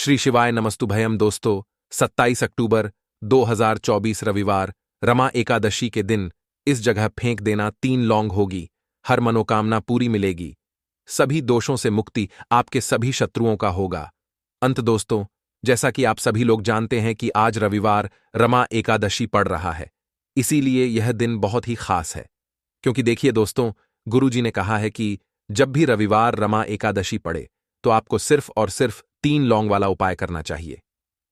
श्री शिवाय नमस्तुभयम दोस्तों। 27 अक्टूबर 2024 रविवार रमा एकादशी के दिन इस जगह फेंक देना 3 लौंग होगी। हर मनोकामना पूरी मिलेगी। सभी दोषों से मुक्ति आपके सभी शत्रुओं का होगा। अंत दोस्तों, जैसा कि आप सभी लोग जानते हैं कि आज रविवार रमा एकादशी पड़ रहा है, इसीलिए यह दिन बहुत ही खास है। क्योंकि देखिए दोस्तों, गुरुजी ने कहा है कि जब भी रविवार रमा एकादशी पड़े तो आपको सिर्फ और सिर्फ 3 लौंग वाला उपाय करना चाहिए।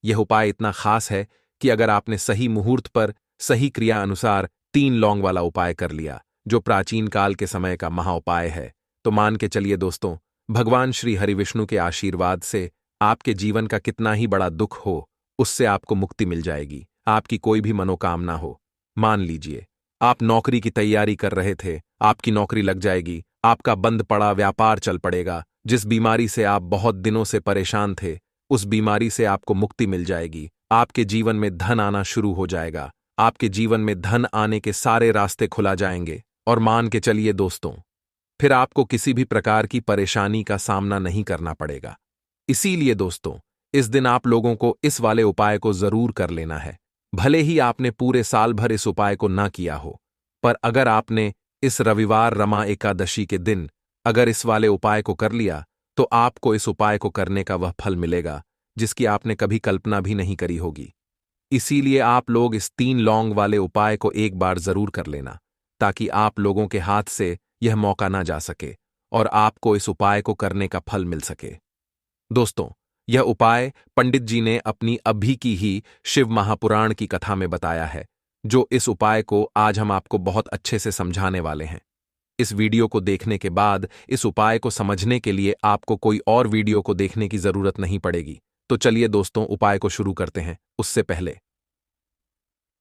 यह उपाय इतना खास है कि अगर आपने सही मुहूर्त पर सही क्रिया अनुसार 3 लौंग वाला उपाय कर लिया, जो प्राचीन काल के समय का महाउपाय है, तो मान के चलिए दोस्तों, भगवान श्री हरिविष्णु के आशीर्वाद से आपके जीवन का कितना ही बड़ा दुख हो, उससे आपको मुक्ति मिल जाएगी। आपकी कोई भी मनोकामना हो, मान लीजिए आप नौकरी की तैयारी कर रहे थे, आपकी नौकरी लग जाएगी, आपका बंद पड़ा व्यापार चल पड़ेगा, जिस बीमारी से आप बहुत दिनों से परेशान थे, उस बीमारी से आपको मुक्ति मिल जाएगी। आपके जीवन में धन आना शुरू हो जाएगा। आपके जीवन में धन आने के सारे रास्ते खुला जाएंगे। और मान के चलिए दोस्तों, फिर आपको किसी भी प्रकार की परेशानी का सामना नहीं करना पड़ेगा। इसीलिए दोस्तों, इस दिन आप लोगों को इस वाले उपाय को जरूर कर लेना है। भले ही आपने पूरे साल भर इस उपाय को ना किया हो, पर अगर आपने इस रविवार रमा एकादशी के दिन अगर इस वाले उपाय को कर लिया, तो आपको इस उपाय को करने का वह फल मिलेगा जिसकी आपने कभी कल्पना भी नहीं करी होगी। इसीलिए आप लोग इस 3 लौंग वाले उपाय को एक बार जरूर कर लेना, ताकि आप लोगों के हाथ से यह मौका ना जा सके और आपको इस उपाय को करने का फल मिल सके। दोस्तों, यह उपाय पंडित जी ने अपनी अभी की ही शिव महापुराण की कथा में बताया है, जो इस उपाय को आज हम आपको बहुत अच्छे से समझाने वाले हैं। इस वीडियो को देखने के बाद इस उपाय को समझने के लिए आपको कोई और वीडियो को देखने की जरूरत नहीं पड़ेगी। तो चलिए दोस्तों, उपाय को शुरू करते हैं। उससे पहले,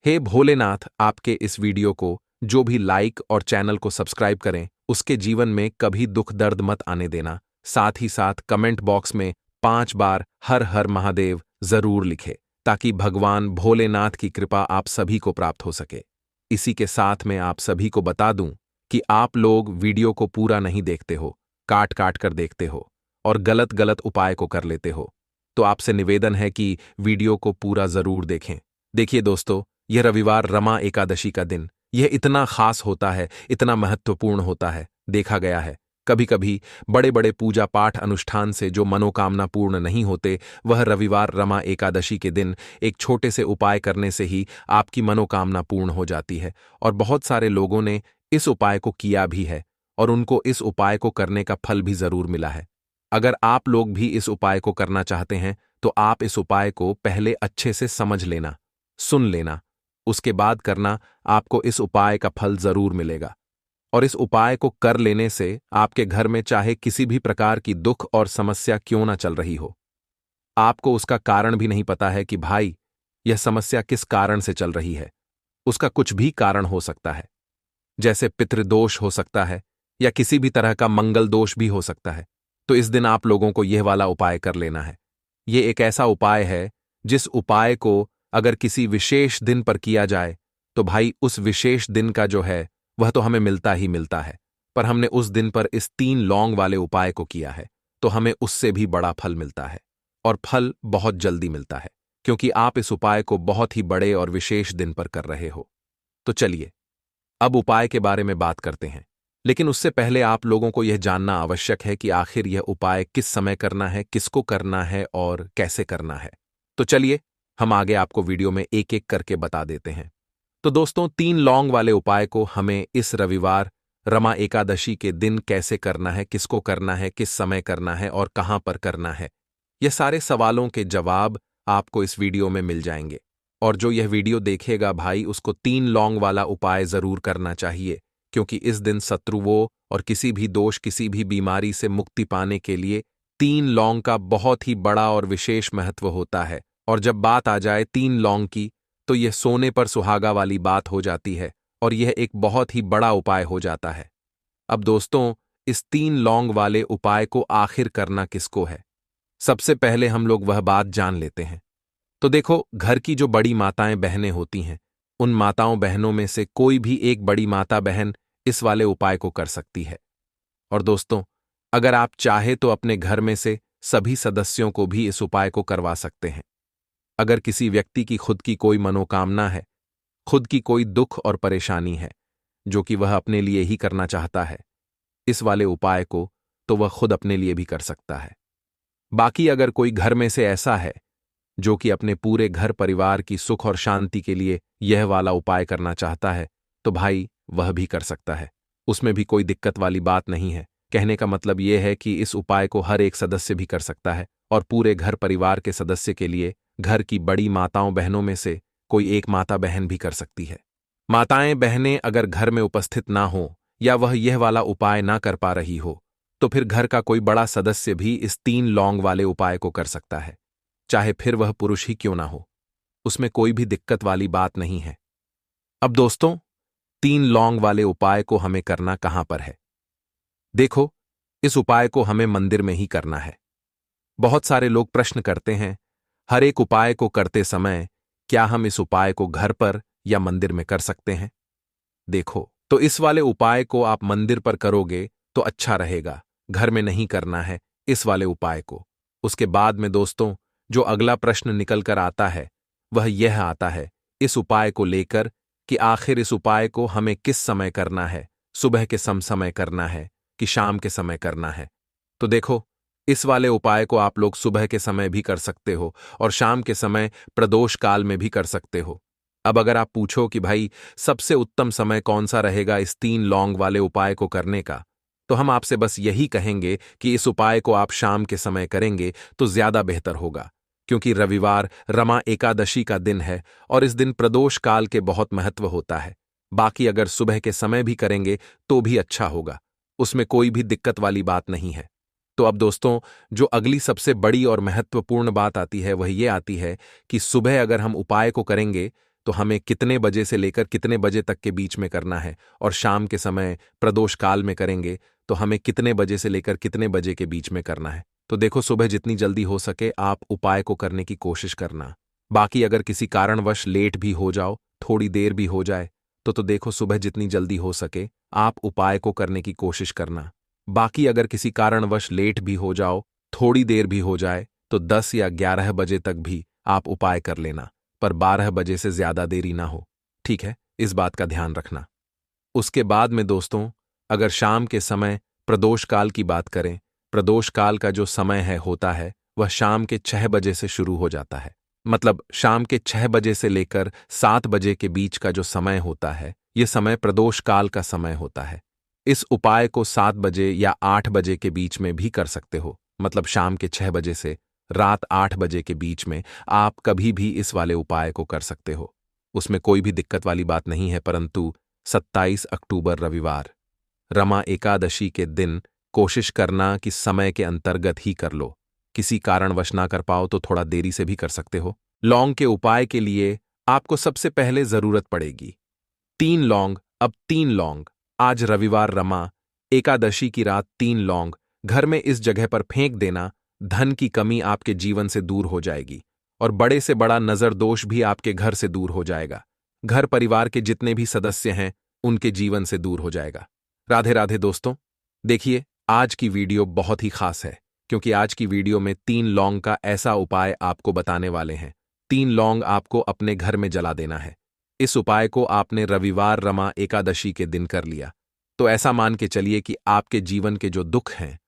हे भोलेनाथ, आपके इस वीडियो को जो भी लाइक और चैनल को सब्सक्राइब करें, उसके जीवन में कभी दुख दर्द मत आने देना। साथ ही साथ कमेंट बॉक्स में 5 बार हर हर महादेव जरूर लिखे, ताकि भगवान भोलेनाथ की कृपा आप सभी को प्राप्त हो सके। इसी के साथ मैं आप सभी को बता दूं कि आप लोग वीडियो को पूरा नहीं देखते हो, काट काट कर देखते हो और गलत गलत उपाय को कर लेते हो। तो आपसे निवेदन है कि वीडियो को पूरा जरूर देखें। देखिए दोस्तों, यह रविवार रमा एकादशी का दिन यह इतना खास होता है, इतना महत्वपूर्ण होता है। देखा गया है कभी कभी बड़े बड़े पूजा पाठ अनुष्ठान से जो मनोकामना पूर्ण नहीं होते, वह रविवार रमा एकादशी के दिन एक छोटे से उपाय करने से ही आपकी मनोकामना पूर्ण हो जाती है। और बहुत सारे लोगों ने इस उपाय को किया भी है और उनको इस उपाय को करने का फल भी जरूर मिला है। अगर आप लोग भी इस उपाय को करना चाहते हैं, तो आप इस उपाय को पहले अच्छे से समझ लेना, सुन लेना, उसके बाद करना। आपको इस उपाय का फल जरूर मिलेगा। और इस उपाय को कर लेने से आपके घर में चाहे किसी भी प्रकार की दुख और समस्या क्यों ना चल रही हो, आपको उसका कारण भी नहीं पता है कि भाई यह समस्या किस कारण से चल रही है। उसका कुछ भी कारण हो सकता है, जैसे पितृदोष हो सकता है या किसी भी तरह का मंगल दोष भी हो सकता है। तो इस दिन आप लोगों को यह वाला उपाय कर लेना है। यह एक ऐसा उपाय है जिस उपाय को अगर किसी विशेष दिन पर किया जाए, तो भाई उस विशेष दिन का जो है वह तो हमें मिलता ही मिलता है, पर हमने उस दिन पर इस 3 लौंग वाले उपाय को किया है, तो हमें उससे भी बड़ा फल मिलता है। और फल बहुत जल्दी मिलता है, क्योंकि आप इस उपाय को बहुत ही बड़े और विशेष दिन पर कर रहे हो। तो चलिए अब उपाय के बारे में बात करते हैं। लेकिन उससे पहले आप लोगों को यह जानना आवश्यक है कि आखिर यह उपाय किस समय करना है, किसको करना है और कैसे करना है। तो चलिए हम आगे आपको वीडियो में एक एक करके बता देते हैं। तो दोस्तों, 3 लौंग वाले उपाय को हमें इस रविवार रमा एकादशी के दिन कैसे करना है, किसको करना है, किस समय करना है और कहां पर करना है, यह सारे सवालों के जवाब आपको इस वीडियो में मिल जाएंगे। और जो यह वीडियो देखेगा भाई, उसको 3 लौंग वाला उपाय जरूर करना चाहिए, क्योंकि इस दिन शत्रुओं और किसी भी दोष, किसी भी बीमारी से मुक्ति पाने के लिए 3 लौंग का बहुत ही बड़ा और विशेष महत्व होता है। और जब बात आ जाए 3 लौंग की, तो यह सोने पर सुहागा वाली बात हो जाती है और यह एक बहुत ही बड़ा उपाय हो जाता है। अब दोस्तों, इस 3 लौंग वाले उपाय को आखिर करना किसको है, सबसे पहले हम लोग वह बात जान लेते हैं। तो देखो, घर की जो बड़ी माताएं बहनें होती हैं, उन माताओं बहनों में से कोई भी एक बड़ी माता बहन इस वाले उपाय को कर सकती है। और दोस्तों, अगर आप चाहे तो अपने घर में से सभी सदस्यों को भी इस उपाय को करवा सकते हैं। अगर किसी व्यक्ति की खुद की कोई मनोकामना है, खुद की कोई दुख और परेशानी है, जो कि वह अपने लिए ही करना चाहता है, इस वाले उपाय को तो वह खुद अपने लिए भी कर सकता है। बाकी अगर कोई घर में से ऐसा है जो कि अपने पूरे घर परिवार की सुख और शांति के लिए यह वाला उपाय करना चाहता है, तो भाई वह भी कर सकता है। उसमें भी कोई दिक्कत वाली बात नहीं है। कहने का मतलब यह है कि इस उपाय को हर एक सदस्य भी कर सकता है और पूरे घर परिवार के सदस्य के लिए घर की बड़ी माताओं बहनों में से कोई एक माता बहन भी कर सकती है। माताएं बहनें अगर घर में उपस्थित ना हो या वह यह वाला उपाय ना कर पा रही हो, तो फिर घर का कोई बड़ा सदस्य भी इस 3 लौंग वाले उपाय को कर सकता है, चाहे फिर वह पुरुष ही क्यों ना हो। उसमें कोई भी दिक्कत वाली बात नहीं है। अब दोस्तों, 3 लौंग वाले उपाय को हमें करना कहां पर है? देखो, इस उपाय को हमें मंदिर में ही करना है। बहुत सारे लोग प्रश्न करते हैं, हर एक उपाय को करते समय क्या हम इस उपाय को घर पर या मंदिर में कर सकते हैं? देखो, तो इस वाले उपाय को आप मंदिर पर करोगे तो अच्छा रहेगा, घर में नहीं करना है इस वाले उपाय को। उसके बाद में दोस्तों, जो अगला प्रश्न निकल कर आता है वह यह आता है इस उपाय को लेकर कि आखिर इस उपाय को हमें किस समय करना है, सुबह के समय करना है कि शाम के समय करना है। तो देखो, इस वाले उपाय को आप लोग सुबह के समय भी कर सकते हो और शाम के समय प्रदोष काल में भी कर सकते हो। अब अगर आप पूछो कि भाई सबसे उत्तम समय कौन सा रहेगा इस 3 लौंग वाले उपाय को करने का, तो हम आपसे बस यही कहेंगे कि इस उपाय को आप शाम के समय करेंगे तो ज्यादा बेहतर होगा, क्योंकि रविवार रमा एकादशी का दिन है और इस दिन प्रदोष काल के बहुत महत्व होता है। बाकी अगर सुबह के समय भी करेंगे तो भी अच्छा होगा, उसमें कोई भी दिक्कत वाली बात नहीं है। तो अब दोस्तों, जो अगली सबसे बड़ी और महत्वपूर्ण बात आती है वह ये आती है कि सुबह अगर हम उपाय को करेंगे तो हमें कितने बजे से लेकर कितने बजे तक के बीच में करना है, और शाम के समय प्रदोष काल में करेंगे तो हमें कितने बजे से लेकर कितने बजे के बीच में करना है। तो देखो, सुबह जितनी जल्दी हो सके आप उपाय को करने की कोशिश करना। बाकी अगर किसी कारणवश लेट भी हो जाओ, थोड़ी देर भी हो जाए, तो देखो सुबह जितनी जल्दी हो सके आप उपाय को करने की कोशिश करना। बाकी अगर किसी कारणवश लेट भी हो जाओ, थोड़ी देर भी हो जाए, तो 10 या 11 बजे तक भी आप उपाय कर लेना, पर 12 बजे से ज्यादा देरी ना हो। ठीक है, इस बात का ध्यान रखना। उसके बाद में दोस्तों, अगर शाम के समय प्रदोष काल की बात करें, प्रदोष काल का जो समय है होता है वह शाम के 6 बजे से शुरू हो जाता है। मतलब शाम के 6 बजे से लेकर 7 बजे के बीच का जो समय होता है, यह समय प्रदोष काल का समय होता है। इस उपाय को 7 बजे या 8 बजे के बीच में भी कर सकते हो। मतलब शाम के 6 बजे से रात 8 बजे के बीच में आप कभी भी इस वाले उपाय को कर सकते हो, उसमें कोई भी दिक्कत वाली बात नहीं है। परंतु 27 अक्टूबर रविवार रमा एकादशी के दिन कोशिश करना कि समय के अंतर्गत ही कर लो। किसी कारणवश ना कर पाओ तो थोड़ा देरी से भी कर सकते हो। लौंग के उपाय के लिए आपको सबसे पहले जरूरत पड़ेगी 3 लौंग। अब 3 लौंग, आज रविवार रमा एकादशी की रात 3 लौंग घर में इस जगह पर फेंक देना। धन की कमी आपके जीवन से दूर हो जाएगी और बड़े से बड़ा नजर दोष भी आपके घर से दूर हो जाएगा। घर परिवार के जितने भी सदस्य हैं उनके जीवन से दूर हो जाएगा। राधे राधे दोस्तों। देखिए, आज की वीडियो बहुत ही खास है, क्योंकि आज की वीडियो में 3 लौंग का ऐसा उपाय आपको बताने वाले हैं। 3 लौंग आपको अपने घर में जला देना है। इस उपाय को आपने रविवार रमा एकादशी के दिन कर लिया तो ऐसा मान के चलिए कि आपके जीवन के जो दुख हैं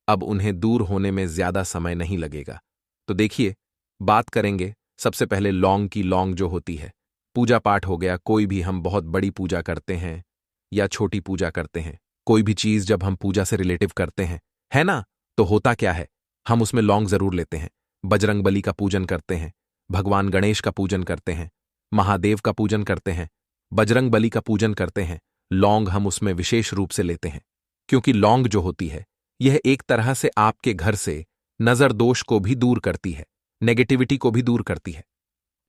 अब उन्हें दूर होने में ज्यादा समय नहीं लगेगा। तो देखिए, बात करेंगे सबसे पहले लौंग की। लौंग जो होती है, पूजा पाठ हो गया, कोई भी हम बहुत बड़ी पूजा करते हैं या छोटी पूजा करते हैं, कोई भी चीज जब हम पूजा से रिलेटिव करते हैं, है ना, तो होता क्या है, हम उसमें लौंग जरूर लेते हैं। बजरंग बली का पूजन करते हैं, भगवान गणेश का पूजन करते हैं, महादेव का पूजन करते हैं, बजरंग बली का पूजन करते हैं, लौंग हम उसमें विशेष रूप से लेते हैं, क्योंकि लौंग जो होती है यह एक तरह से आपके घर से नजर दोष को भी दूर करती है, नेगेटिविटी को भी दूर करती है।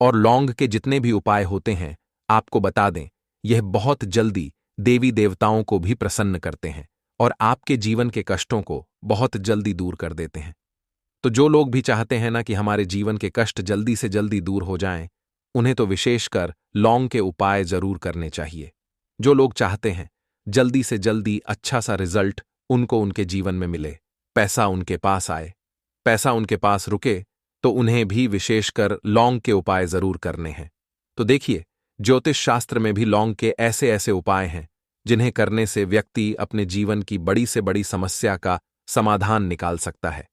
और लौंग के जितने भी उपाय होते हैं, आपको बता दें, यह बहुत जल्दी देवी देवताओं को भी प्रसन्न करते हैं और आपके जीवन के कष्टों को बहुत जल्दी दूर कर देते हैं। तो जो लोग भी चाहते हैं ना कि हमारे जीवन के कष्ट जल्दी से जल्दी दूर हो जाएं, उन्हें तो विशेषकर लौंग के उपाय जरूर करने चाहिए। जो लोग चाहते हैं जल्दी से जल्दी अच्छा सा रिजल्ट उनको उनके जीवन में मिले, पैसा उनके पास आए, पैसा उनके पास रुके तो उन्हें भी विशेषकर लौंग के उपाय जरूर करने हैं। तो देखिए, ज्योतिष शास्त्र में भी लौंग के ऐसे ऐसे उपाय हैं जिन्हें करने से व्यक्ति अपने जीवन की बड़ी से बड़ी समस्या का समाधान निकाल सकता है।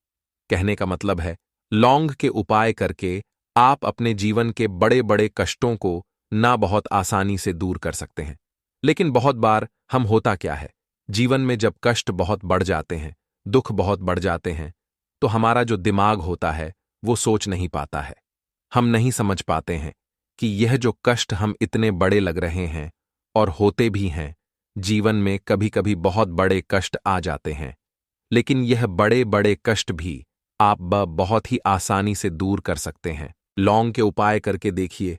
कहने का मतलब है, लौंग के उपाय करके आप अपने जीवन के बड़े बड़े कष्टों को ना बहुत आसानी से दूर कर सकते हैं। लेकिन बहुत बार हम होता क्या है, जीवन में जब कष्ट बहुत बढ़ जाते हैं, दुख बहुत बढ़ जाते हैं, तो हमारा जो दिमाग होता है वो सोच नहीं पाता है। हम नहीं समझ पाते हैं कि यह जो कष्ट हम इतने बड़े लग रहे हैं और होते भी हैं, जीवन में कभी कभी बहुत बड़े कष्ट आ जाते हैं। लेकिन यह बड़े बड़े कष्ट भी आप बहुत ही आसानी से दूर कर सकते हैं। लौंग के उपाय करके देखिए।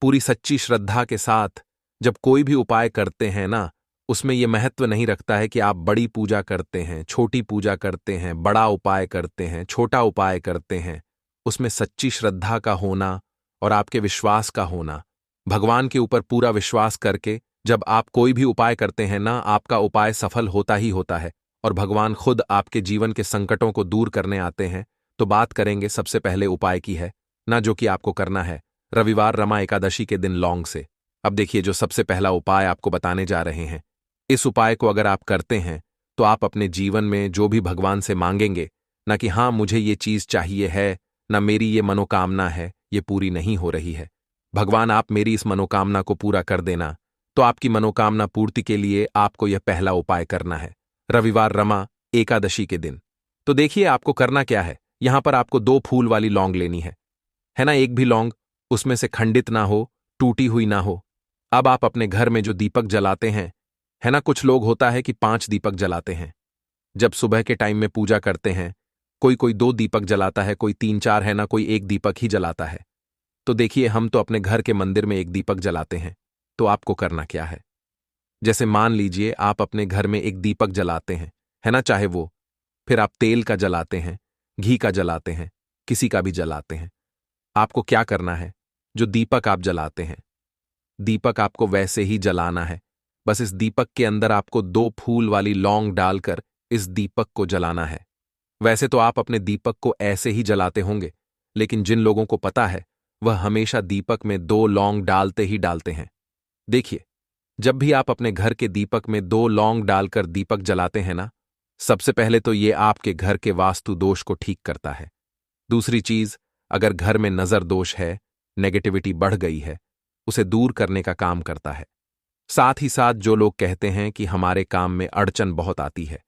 पूरी सच्ची श्रद्धा के साथ जब कोई भी उपाय करते हैं ना, उसमें यह महत्व नहीं रखता है कि आप बड़ी पूजा करते हैं, छोटी पूजा करते हैं, बड़ा उपाय करते हैं, छोटा उपाय करते हैं। उसमें सच्ची श्रद्धा का होना और आपके विश्वास का होना, भगवान के ऊपर पूरा विश्वास करके जब आप कोई भी उपाय करते हैं ना, आपका उपाय सफल होता ही होता है और भगवान खुद आपके जीवन के संकटों को दूर करने आते हैं। तो बात करेंगे सबसे पहले उपाय की है ना, जो कि आपको करना है रविवार रमा एकादशी के दिन लौंग से। अब देखिए, जो सबसे पहला उपाय आपको बताने जा रहे हैं, इस उपाय को अगर आप करते हैं तो आप अपने जीवन में जो भी भगवान से मांगेंगे ना कि हाँ मुझे ये चीज चाहिए है, ना मेरी ये मनोकामना है, ये पूरी नहीं हो रही है, भगवान आप मेरी इस मनोकामना को पूरा कर देना, तो आपकी मनोकामना पूर्ति के लिए आपको यह पहला उपाय करना है रविवार रमा एकादशी के दिन। तो देखिए आपको करना क्या है। यहां पर आपको 2 फूल वाली लौंग लेनी है ना। एक भी लौंग उसमें से खंडित ना हो, टूटी हुई ना हो। अब आप अपने घर में जो दीपक जलाते हैं, है ना, कुछ लोग होता है कि 5 दीपक जलाते हैं। जब सुबह के टाइम में पूजा करते हैं, कोई कोई 2 दीपक जलाता है, कोई 3-4, है ना, कोई 1 दीपक ही जलाता है। तो देखिए, हम तो अपने घर के मंदिर में 1 दीपक जलाते हैं। तो आपको करना क्या है, जैसे मान लीजिए आप अपने घर में 1 दीपक जलाते हैं, है ना, चाहे वो फिर आप तेल का जलाते हैं, घी का जलाते हैं, किसी का भी जलाते हैं। आपको क्या करना है, जो दीपक आप जलाते हैं, दीपक आपको वैसे ही जलाना है। बस इस दीपक के अंदर आपको 2 फूल वाली लौंग डालकर इस दीपक को जलाना है। वैसे तो आप अपने दीपक को ऐसे ही जलाते होंगे, लेकिन जिन लोगों को पता है वह हमेशा दीपक में 2 लौंग डालते ही डालते हैं। देखिए, जब भी आप अपने घर के दीपक में 2 लौंग डालकर दीपक जलाते हैं ना, सबसे पहले तो ये आपके घर के वास्तु दोष को ठीक करता है। दूसरी चीज, अगर घर में नजर दोष है, नेगेटिविटी बढ़ गई है, उसे दूर करने का काम करता है। साथ ही साथ जो लोग कहते हैं कि हमारे काम में अड़चन बहुत आती है,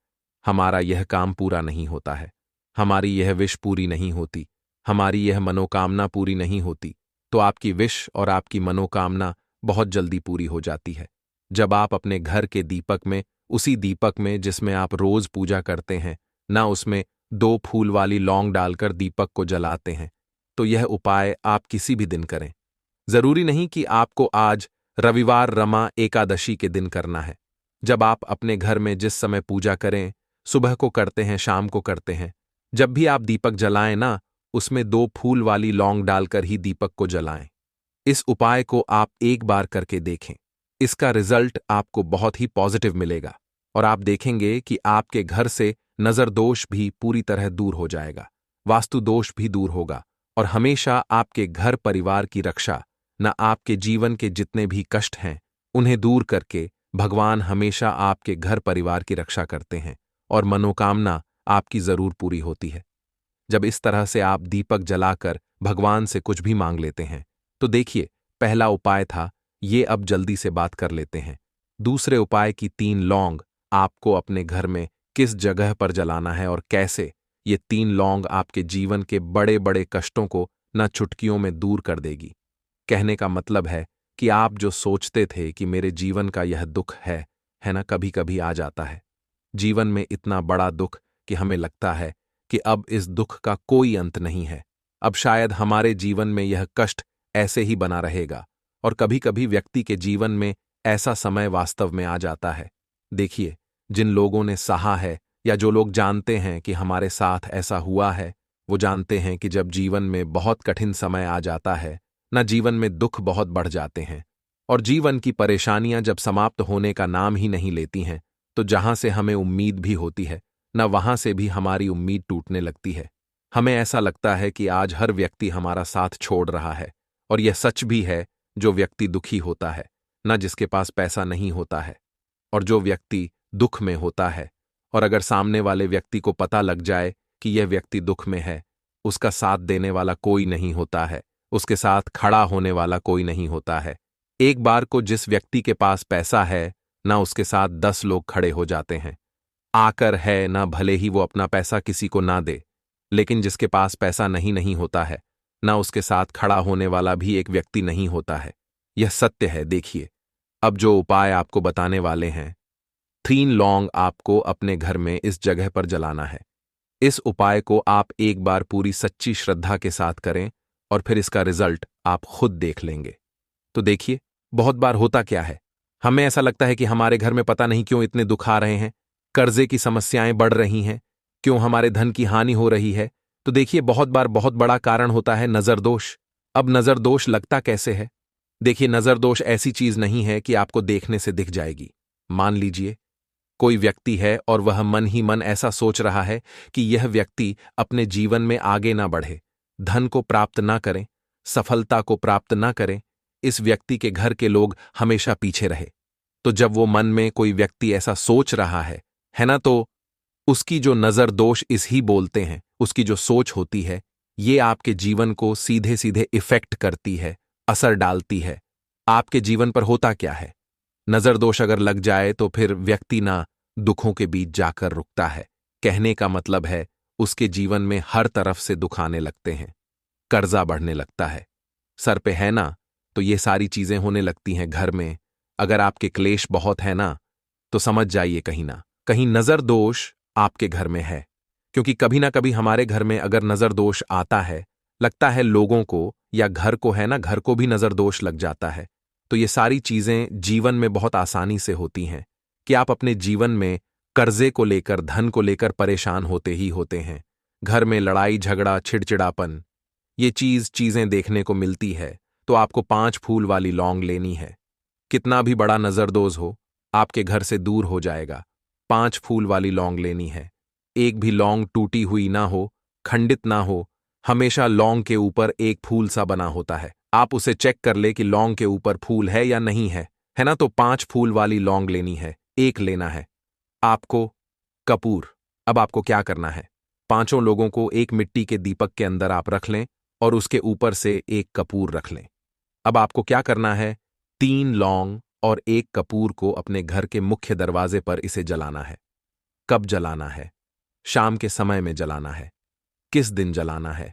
हमारा यह काम पूरा नहीं होता है, हमारी यह विश पूरी नहीं होती, हमारी यह मनोकामना पूरी नहीं होती, तो आपकी विश और आपकी मनोकामना बहुत जल्दी पूरी हो जाती है जब आप अपने घर के दीपक में, उसी दीपक में जिसमें आप रोज पूजा करते हैं ना, उसमें 2 फूल वाली लौंग डालकर दीपक को जलाते हैं। तो यह उपाय आप किसी भी दिन करें। जरूरी नहीं कि आपको आज रविवार रमा एकादशी के दिन करना है। जब आप अपने घर में जिस समय पूजा करें, सुबह को करते हैं, शाम को करते हैं, जब भी आप दीपक जलाएं ना, उसमें 2 फूल वाली लौंग डालकर ही दीपक को जलाएं। इस उपाय को आप एक बार करके देखें, इसका रिजल्ट आपको बहुत ही पॉजिटिव मिलेगा और आप देखेंगे कि आपके घर से नजर दोष भी पूरी तरह दूर हो जाएगा, वास्तु दोष भी दूर होगा और हमेशा आपके घर परिवार की रक्षा, न आपके जीवन के जितने भी कष्ट हैं उन्हें दूर करके भगवान हमेशा आपके घर परिवार की रक्षा करते हैं और मनोकामना आपकी जरूर पूरी होती है। जब इस तरह से आप दीपक जलाकर भगवान से कुछ भी मांग लेते हैं, तो देखिए, पहला उपाय था ये, अब जल्दी से बात कर लेते हैं दूसरे उपाय की। 3 लौंग आपको अपने घर में किस जगह पर जलाना है और कैसे। ये 3 लौंग आपके जीवन के बड़े बड़े कष्टों को न चुटकियों में दूर कर देगी। कहने का मतलब है कि आप जो सोचते थे कि मेरे जीवन का यह दुख है ना, कभी कभी आ जाता है जीवन में इतना बड़ा दुख कि हमें लगता है कि अब इस दुख का कोई अंत नहीं है, अब शायद हमारे जीवन में यह कष्ट ऐसे ही बना रहेगा। और कभी कभी व्यक्ति के जीवन में ऐसा समय वास्तव में आ जाता है। देखिए, जिन लोगों ने सहा है या जो लोग जानते हैं कि हमारे साथ ऐसा हुआ है, वो जानते हैं कि जब जीवन में बहुत कठिन समय आ जाता है ना, जीवन में दुख बहुत बढ़ जाते हैं और जीवन की परेशानियां जब समाप्त होने का नाम ही नहीं लेती हैं, तो जहां से हमें उम्मीद भी होती है ना, वहां से भी हमारी उम्मीद टूटने लगती है। हमें ऐसा लगता है कि आज हर व्यक्ति हमारा साथ छोड़ रहा है, और यह सच भी है। जो व्यक्ति दुखी होता है, न जिसके पास पैसा नहीं होता है, और जो व्यक्ति दुख में होता है, और अगर सामने वाले व्यक्ति को पता लग जाए कि यह व्यक्ति दुख में है, उसका साथ देने वाला कोई नहीं होता है, उसके साथ खड़ा होने वाला कोई नहीं होता है। एक बार को जिस व्यक्ति के पास पैसा है, ना उसके साथ 10 लोग खड़े हो जाते हैं। आकर है ना, भले ही वो अपना पैसा किसी को ना दे, लेकिन जिसके पास पैसा नहीं होता है, ना उसके साथ खड़ा होने वाला भी एक व्यक्ति नहीं होता है। यह सत्य है। देखिए, अब जो उपाय आपको बताने वाले हैं, 3 लौंग आपको अपने घर में इस जगह पर जलाना है। इस उपाय को आप एक बार पूरी सच्ची श्रद्धा के साथ करें, और फिर इसका रिजल्ट आप खुद देख लेंगे। तो देखिए, बहुत बार होता क्या है, हमें ऐसा लगता है कि हमारे घर में पता नहीं क्यों इतने दुख आ रहे हैं, कर्जे की समस्याएं बढ़ रही हैं, क्यों हमारे धन की हानि हो रही है। तो देखिए, बहुत बार बहुत बड़ा कारण होता है नजर दोष। अब नजर दोष लगता कैसे है? देखिए, नजर दोष ऐसी चीज नहीं है कि आपको देखने से दिख जाएगी। मान लीजिए कोई व्यक्ति है और वह मन ही मन ऐसा सोच रहा है कि यह व्यक्ति अपने जीवन में आगे ना बढ़े, धन को प्राप्त ना करें, सफलता को प्राप्त ना करें, इस व्यक्ति के घर के लोग हमेशा पीछे रहे। तो जब वो मन में कोई व्यक्ति ऐसा सोच रहा है ना, तो उसकी जो नजर दोष इस ही बोलते हैं, उसकी जो सोच होती है, ये आपके जीवन को सीधे सीधे इफेक्ट करती है, असर डालती है। आपके जीवन पर होता क्या है, नजर दोष अगर लग जाए तो फिर व्यक्ति ना दुखों के बीच जाकर रुकता है। कहने का मतलब है, उसके जीवन में हर तरफ से दुख आने लगते हैं, कर्जा बढ़ने लगता है, सर पे है ना, तो ये सारी चीजें होने लगती हैं घर में। अगर आपके क्लेश बहुत है ना, तो समझ जाइए कहीं ना कहीं नजर दोष आपके घर में है। क्योंकि कभी ना कभी हमारे घर में अगर नजर दोष आता है, लगता है लोगों को या घर को है ना, घर को भी नजर दोष लग जाता है। तो ये सारी चीजें जीवन में बहुत आसानी से होती हैं कि आप अपने जीवन में कर्जे को लेकर, धन को लेकर परेशान होते ही होते हैं। घर में लड़ाई झगड़ा, चिड़चिड़ापन, ये चीजें देखने को मिलती है। तो आपको 5 फूल वाली लौंग लेनी है। कितना भी बड़ा नजरदोज हो, आपके घर से दूर हो जाएगा। 5 फूल वाली लौंग लेनी है। एक भी लौंग टूटी हुई ना हो, खंडित ना हो, हमेशा लौंग के ऊपर एक फूल सा बना होता है। आप उसे चेक कर ले कि लौंग के ऊपर फूल है या नहीं है ना। तो 5 फूल वाली लौंग लेनी है। एक लेना है आपको कपूर। अब आपको क्या करना है, 5 लोगों को एक मिट्टी के दीपक के अंदर आप रख लें और उसके ऊपर से एक कपूर रख लें। अब आपको क्या करना है, 3 लौंग और एक कपूर को अपने घर के मुख्य दरवाजे पर इसे जलाना है। कब जलाना है? शाम के समय में जलाना है। किस दिन जलाना है?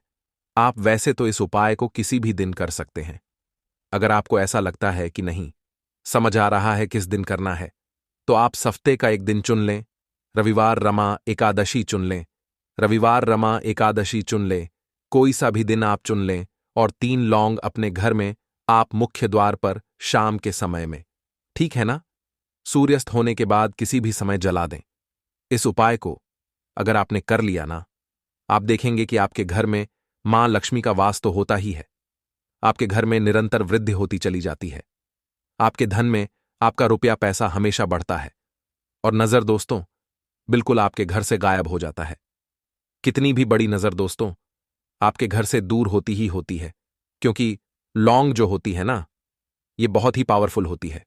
आप वैसे तो इस उपाय को किसी भी दिन कर सकते हैं। अगर आपको ऐसा लगता है कि नहीं समझ आ रहा है किस दिन करना है, तो आप हफ्ते का एक दिन चुन लें। रविवार रमा एकादशी चुन लें। रविवार रमा एकादशी चुन लें, कोई सा भी दिन आप चुन लें, और 3 लौंग अपने घर में आप मुख्य द्वार पर शाम के समय में, ठीक है ना, सूर्यास्त होने के बाद किसी भी समय जला दें। इस उपाय को अगर आपने कर लिया ना, आप देखेंगे कि आपके घर में मां लक्ष्मी का वास तो होता ही है। आपके घर में निरंतर वृद्धि होती चली जाती है। आपके धन में आपका रुपया पैसा हमेशा बढ़ता है, और नजर दोस्तों बिल्कुल आपके घर से गायब हो जाता है। कितनी भी बड़ी नजर दोस्तों आपके घर से दूर होती ही होती है, क्योंकि लौंग जो होती है ना, ये बहुत ही पावरफुल होती है।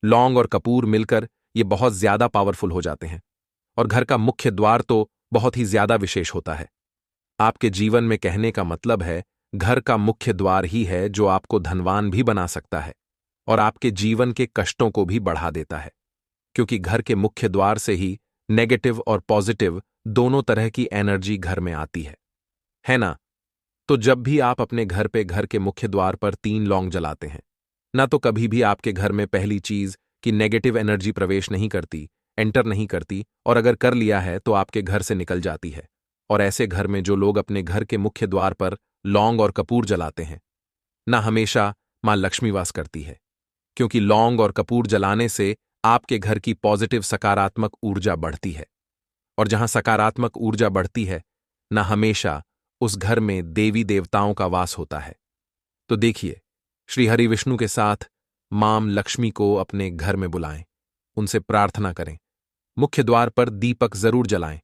लौंग और कपूर मिलकर ये बहुत ज्यादा पावरफुल हो जाते हैं, और घर का मुख्य द्वार तो बहुत ही ज्यादा विशेष होता है। आपके जीवन में कहने का मतलब है, घर का मुख्य द्वार ही है जो आपको धनवान भी बना सकता है और आपके जीवन के कष्टों को भी बढ़ा देता है। क्योंकि घर के मुख्य द्वार से ही नेगेटिव और पॉजिटिव दोनों तरह की एनर्जी घर में आती है ना। तो जब भी आप अपने घर पे घर के मुख्य द्वार पर 3 लौंग जलाते हैं ना, तो कभी भी आपके घर में पहली चीज कि नेगेटिव एनर्जी प्रवेश नहीं करती, एंटर नहीं करती, और अगर कर लिया है तो आपके घर से निकल जाती है। और ऐसे घर में जो लोग अपने घर के मुख्य द्वार पर लौंग और कपूर जलाते हैं ना, हमेशा मां लक्ष्मी वास करती है। क्योंकि लौंग और कपूर जलाने से आपके घर की पॉजिटिव सकारात्मक ऊर्जा बढ़ती है, और जहां सकारात्मक ऊर्जा बढ़ती है ना, हमेशा उस घर में देवी देवताओं का वास होता है। तो देखिए, श्री हरि विष्णु के साथ मां लक्ष्मी को अपने घर में बुलाएं, उनसे प्रार्थना करें, मुख्य द्वार पर दीपक जरूर जलाएं,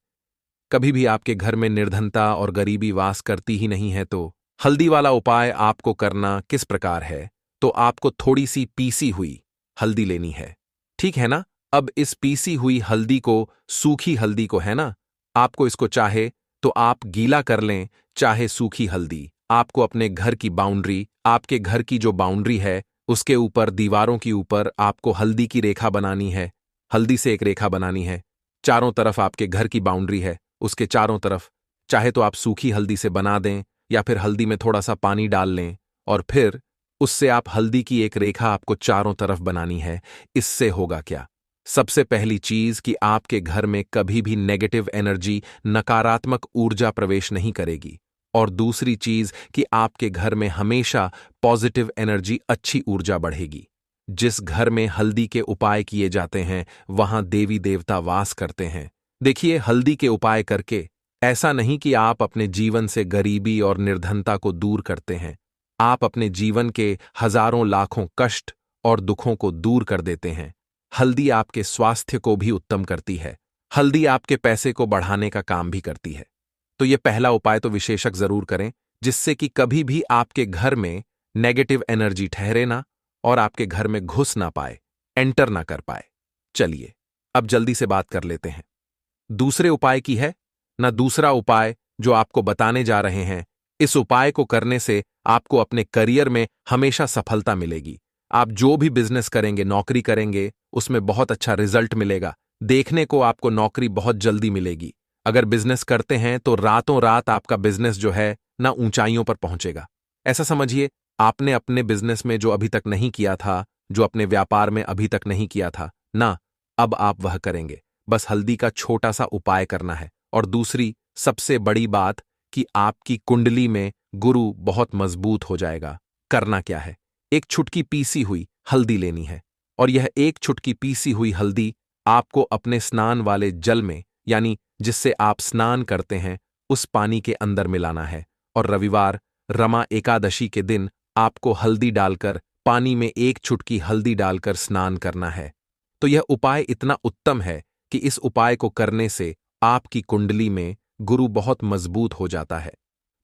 कभी भी आपके घर में निर्धनता और गरीबी वास करती ही नहीं है तो हल्दी वाला उपाय आपको करना किस प्रकार है। तो आपको थोड़ी सी पीसी हुई हल्दी लेनी है, ठीक है ना। अब इस पीसी हुई हल्दी को, सूखी हल्दी को, है ना, आपको इसको चाहे तो आप गीला कर लें, चाहे सूखी हल्दी। आपको अपने घर की बाउंड्री, आपके घर की जो बाउंड्री है उसके ऊपर, दीवारों के ऊपर आपको हल्दी की रेखा बनानी है। हल्दी से एक रेखा बनानी है। चारों तरफ आपके घर की बाउंड्री है, उसके चारों तरफ चाहे तो आप सूखी हल्दी से बना दें या फिर हल्दी में थोड़ा सा पानी डाल लें और फिर उससे आप हल्दी की एक रेखा आपको चारों तरफ बनानी है। इससे होगा क्या? सबसे पहली चीज कि आपके घर में कभी भी नेगेटिव एनर्जी, नकारात्मक ऊर्जा प्रवेश नहीं करेगी। और दूसरी चीज कि आपके घर में हमेशा पॉजिटिव एनर्जी, अच्छी ऊर्जा बढ़ेगी। जिस घर में हल्दी के उपाय किए जाते हैं वहां देवी देवता वास करते हैं। देखिए, हल्दी के उपाय करके ऐसा नहीं कि आप अपने जीवन से गरीबी और निर्धनता को दूर करते हैं, आप अपने जीवन के हजारों लाखों कष्ट और दुखों को दूर कर देते हैं। हल्दी आपके स्वास्थ्य को भी उत्तम करती है। हल्दी आपके पैसे को बढ़ाने का काम भी करती है। तो ये पहला उपाय तो विशेषक जरूर करें, जिससे कि कभी भी आपके घर में नेगेटिव एनर्जी ठहरे ना और आपके घर में घुस ना पाए, एंटर ना कर पाए। चलिए अब जल्दी से बात कर लेते हैं दूसरे उपाय की है ना। दूसरा उपाय जो आपको बताने जा रहे हैं, इस उपाय को करने से आपको अपने करियर में हमेशा सफलता मिलेगी। आप जो भी बिजनेस करेंगे, नौकरी करेंगे, उसमें बहुत अच्छा रिजल्ट मिलेगा। देखने को आपको नौकरी बहुत जल्दी मिलेगी। अगर बिजनेस करते हैं तो रातों रात आपका बिजनेस जो है ना ऊंचाइयों पर पहुंचेगा। ऐसा समझिए, आपने अपने बिजनेस में जो अभी तक नहीं किया था, जो अपने व्यापार में अभी तक नहीं किया था ना, अब आप वह करेंगे। बस हल्दी का छोटा सा उपाय करना है। और दूसरी सबसे बड़ी बात कि आपकी कुंडली में गुरु बहुत मजबूत हो जाएगा। करना क्या है? एक छुटकी पीसी हुई हल्दी लेनी है और यह एक छुटकी पीसी हुई हल्दी आपको अपने स्नान वाले जल में, यानी जिससे आप स्नान करते हैं, उस पानी के अंदर मिलाना है। और रविवार रमा एकादशी के दिन आपको हल्दी डालकर, पानी में एक छुटकी हल्दी डालकर स्नान करना है। तो यह उपाय इतना उत्तम है कि इस उपाय को करने से आपकी कुंडली में गुरु बहुत मजबूत हो जाता है।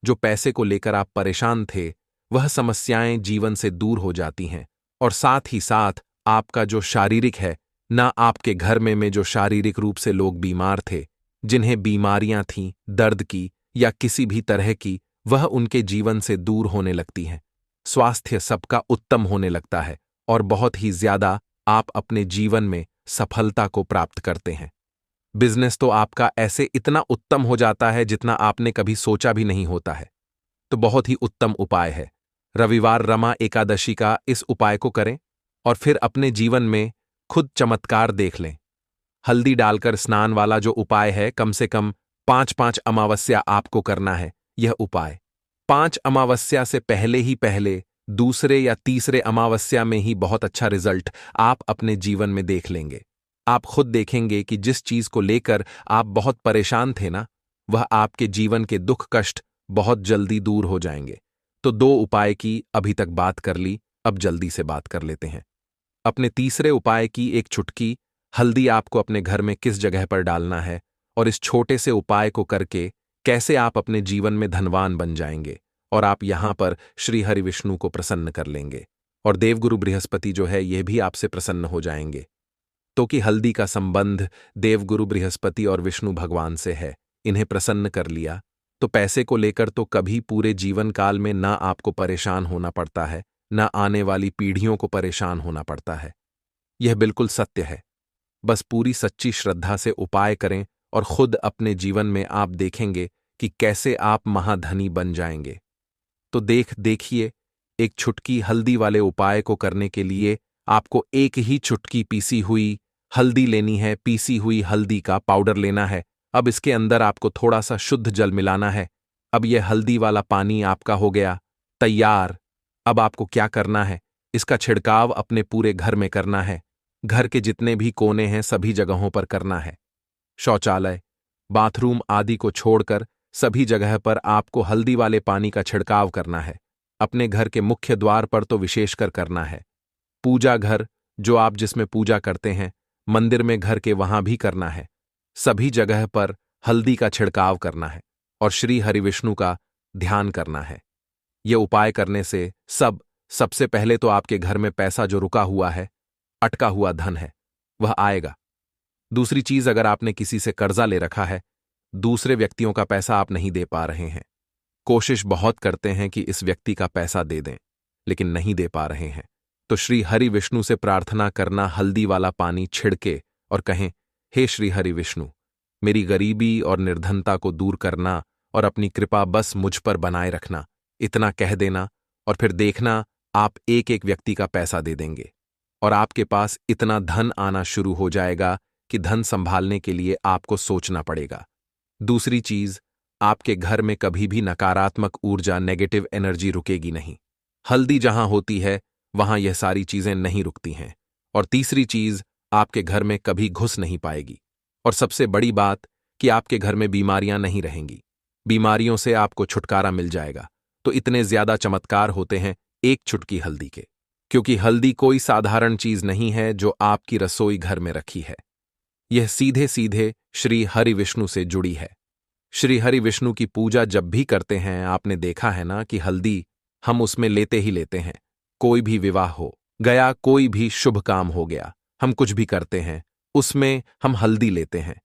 जो पैसे को लेकर आप परेशान थे, वह समस्याएं जीवन से दूर हो जाती हैं। और साथ ही साथ आपका जो शारीरिक है ना, आपके घर में जो शारीरिक रूप से लोग बीमार थे, जिन्हें बीमारियां थीं, दर्द की या किसी भी तरह की, वह उनके जीवन से दूर होने लगती हैं। स्वास्थ्य सबका उत्तम होने लगता है और बहुत ही ज्यादा आप अपने जीवन में सफलता को प्राप्त करते हैं। बिजनेस तो आपका ऐसे इतना उत्तम हो जाता है जितना आपने कभी सोचा भी नहीं होता है। तो बहुत ही उत्तम उपाय है। रविवार रमा एकादशी का इस उपाय को करें और फिर अपने जीवन में खुद चमत्कार देख लें। हल्दी डालकर स्नान वाला जो उपाय है, कम से कम 5-5 अमावस्या आपको करना है। यह उपाय 5 अमावस्या से पहले ही पहले, दूसरे या तीसरे अमावस्या में ही बहुत अच्छा रिजल्ट आप अपने जीवन में देख लेंगे। आप खुद देखेंगे कि जिस चीज को लेकर आप बहुत परेशान थे ना, वह आपके जीवन के दुख कष्ट बहुत जल्दी दूर हो जाएंगे। तो 2 उपाय की अभी तक बात कर ली, अब जल्दी से बात कर लेते हैं अपने तीसरे उपाय की। एक छुटकी हल्दी आपको अपने घर में किस जगह पर डालना है और इस छोटे से उपाय को करके कैसे आप अपने जीवन में धनवान बन जाएंगे और आप यहां पर श्री हरि विष्णु को प्रसन्न कर लेंगे और देवगुरु बृहस्पति जो है यह भी आपसे प्रसन्न हो जाएंगे। तो कि हल्दी का संबंध देवगुरु बृहस्पति और विष्णु भगवान से है। इन्हें प्रसन्न कर लिया तो पैसे को लेकर तो कभी पूरे जीवन काल में ना आपको परेशान होना पड़ता है, ना आने वाली पीढ़ियों को परेशान होना पड़ता है। यह बिल्कुल सत्य है। बस पूरी सच्ची श्रद्धा से उपाय करें और खुद अपने जीवन में आप देखेंगे कि कैसे आप महाधनी बन जाएंगे। तो देखिए, एक छुटकी हल्दी वाले उपाय को करने के लिए आपको एक ही छुटकी पीसी हुई हल्दी लेनी है। पीसी हुई हल्दी का पाउडर लेना है। अब इसके अंदर आपको थोड़ा सा शुद्ध जल मिलाना है। अब यह हल्दी वाला पानी आपका हो गया तैयार। अब आपको क्या करना है? इसका छिड़काव अपने पूरे घर में करना है। घर के जितने भी कोने हैं सभी जगहों पर करना है। शौचालय, बाथरूम आदि को छोड़कर सभी जगह पर आपको हल्दी वाले पानी का छिड़काव करना है। अपने घर के मुख्य द्वार पर तो विशेषकर करना है। पूजा घर, जो आप जिसमें पूजा करते हैं, मंदिर में, घर के वहां भी करना है। सभी जगह पर हल्दी का छिड़काव करना है और श्री हरिविष्णु का ध्यान करना है। ये उपाय करने से सबसे पहले तो आपके घर में पैसा जो रुका हुआ है, अटका हुआ धन है, वह आएगा। दूसरी चीज, अगर आपने किसी से कर्जा ले रखा है, दूसरे व्यक्तियों का पैसा आप नहीं दे पा रहे हैं, कोशिश बहुत करते हैं कि इस व्यक्ति का पैसा दे दें, लेकिन नहीं दे पा रहे हैं, तो श्री हरि विष्णु से प्रार्थना करना, हल्दी वाला पानी छिड़के और कहें, हे श्री हरि विष्णु, मेरी गरीबी और निर्धनता को दूर करना और अपनी कृपा बस मुझ पर बनाए रखना। इतना कह देना और फिर देखना आप एक एक व्यक्ति का पैसा दे देंगे और आपके पास इतना धन आना शुरू हो जाएगा कि धन संभालने के लिए आपको सोचना पड़ेगा। दूसरी चीज, आपके घर में कभी भी नकारात्मक ऊर्जा, नेगेटिव एनर्जी रुकेगी नहीं। हल्दी जहां होती है वहां यह सारी चीजें नहीं रुकती हैं। और तीसरी चीज, आपके घर में कभी घुस नहीं पाएगी। और सबसे बड़ी बात कि आपके घर में बीमारियां नहीं रहेंगी। बीमारियों से आपको छुटकारा मिल जाएगा। तो इतने ज्यादा चमत्कार होते हैं एक चुटकी हल्दी के, क्योंकि हल्दी कोई साधारण चीज नहीं है जो आपकी रसोई घर में रखी है। यह सीधे सीधे श्री हरि विष्णु से जुड़ी है। श्री हरि विष्णु की पूजा जब भी करते हैं, आपने देखा है ना कि हल्दी हम उसमें लेते ही लेते हैं। कोई भी विवाह हो गया, कोई भी शुभ काम हो गया, हम कुछ भी करते हैं उसमें हम हल्दी लेते हैं,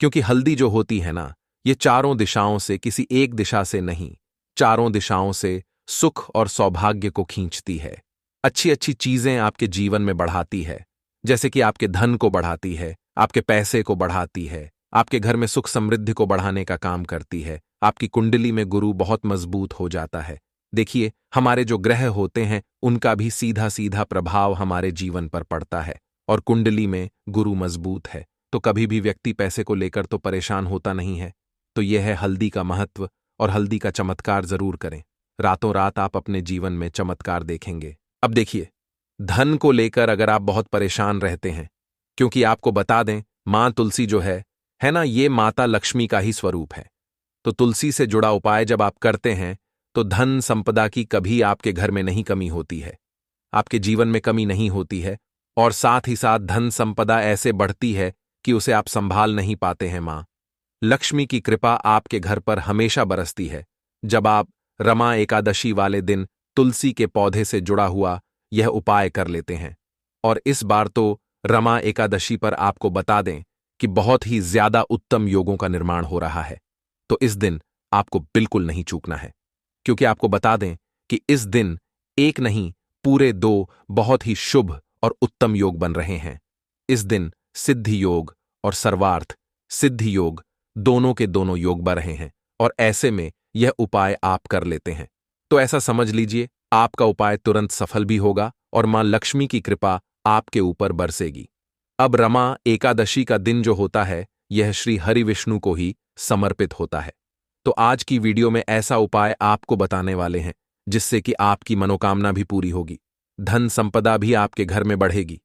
क्योंकि हल्दी जो होती है ना, ये चारों दिशाओं से, किसी एक दिशा से नहीं, चारों दिशाओं से सुख और सौभाग्य को खींचती है। अच्छी अच्छी चीजें आपके जीवन में बढ़ाती है, जैसे कि आपके धन को बढ़ाती है, आपके पैसे को बढ़ाती है, आपके घर में सुख समृद्धि को बढ़ाने का काम करती है। आपकी कुंडली में गुरु बहुत मजबूत हो जाता है। देखिए, हमारे जो ग्रह होते हैं उनका भी सीधा सीधा प्रभाव हमारे जीवन पर पड़ता है, और कुंडली में गुरु मजबूत है तो कभी भी व्यक्ति पैसे को लेकर तो परेशान होता नहीं है। तो यह है हल्दी का महत्व, और हल्दी का चमत्कार जरूर करें। रातों रात आप अपने जीवन में चमत्कार देखेंगे। अब देखिए, धन को लेकर अगर आप बहुत परेशान रहते हैं, क्योंकि आपको बता दें, मां तुलसी जो है ना, ये माता लक्ष्मी का ही स्वरूप है। तो तुलसी से जुड़ा उपाय जब आप करते हैं तो धन संपदा की कभी आपके घर में नहीं कमी होती है, आपके जीवन में कमी नहीं होती है, और साथ ही साथ धन संपदा ऐसे बढ़ती है कि उसे आप संभाल नहीं पाते हैं। मां लक्ष्मी की कृपा आपके घर पर हमेशा बरसती है जब आप रमा एकादशी वाले दिन तुलसी के पौधे से जुड़ा हुआ यह उपाय कर लेते हैं। और इस बार तो रमा एकादशी पर आपको बता दें कि बहुत ही ज्यादा उत्तम योगों का निर्माण हो रहा है। तो इस दिन आपको बिल्कुल नहीं चूकना है, क्योंकि आपको बता दें कि इस दिन एक नहीं, पूरे 2 बहुत ही शुभ और उत्तम योग बन रहे हैं। इस दिन सिद्धि योग और सर्वार्थ सिद्धि योग दोनों के दोनों योग बन रहे हैं, और ऐसे में यह उपाय आप कर लेते हैं तो ऐसा समझ लीजिए आपका उपाय तुरंत सफल भी होगा और मां लक्ष्मी की कृपा आपके ऊपर बरसेगी। अब रमा एकादशी का दिन जो होता है, यह श्री हरि विष्णु को ही समर्पित होता है। तो आज की वीडियो में ऐसा उपाय आपको बताने वाले हैं जिससे कि आपकी मनोकामना भी पूरी होगी, धन संपदा भी आपके घर में बढ़ेगी,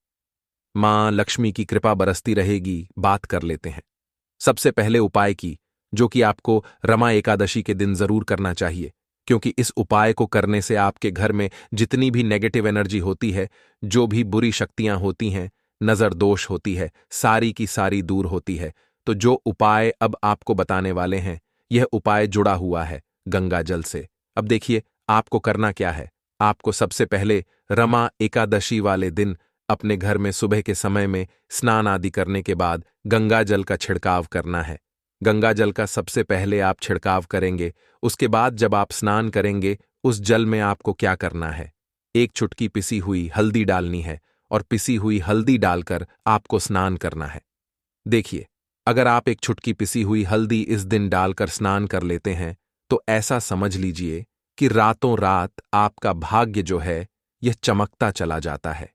मां लक्ष्मी की कृपा बरसती रहेगी। बात कर लेते हैं सबसे पहले उपाय की, जो कि आपको रमा एकादशी के दिन जरूर करना चाहिए, क्योंकि इस उपाय को करने से आपके घर में जितनी भी नेगेटिव एनर्जी होती है, जो भी बुरी शक्तियां होती हैं, नजर दोष होती है, सारी की सारी दूर होती है। तो जो उपाय अब आपको बताने वाले हैं, यह उपाय जुड़ा हुआ है गंगा जल से। अब देखिए आपको करना क्या है। आपको सबसे पहले रमा एकादशी वाले दिन अपने घर में सुबह के समय में स्नान आदि करने के बाद गंगा जल का छिड़काव करना है। गंगा जल का सबसे पहले आप छिड़काव करेंगे, उसके बाद जब आप स्नान करेंगे उस जल में आपको क्या करना है, 1 चुटकी पिसी हुई हल्दी डालनी है, और पिसी हुई हल्दी डालकर आपको स्नान करना है। देखिए, अगर आप 1 चुटकी पिसी हुई हल्दी इस दिन डालकर स्नान कर लेते हैं तो ऐसा समझ लीजिए कि रातों रात आपका भाग्य जो है यह चमकता चला जाता है,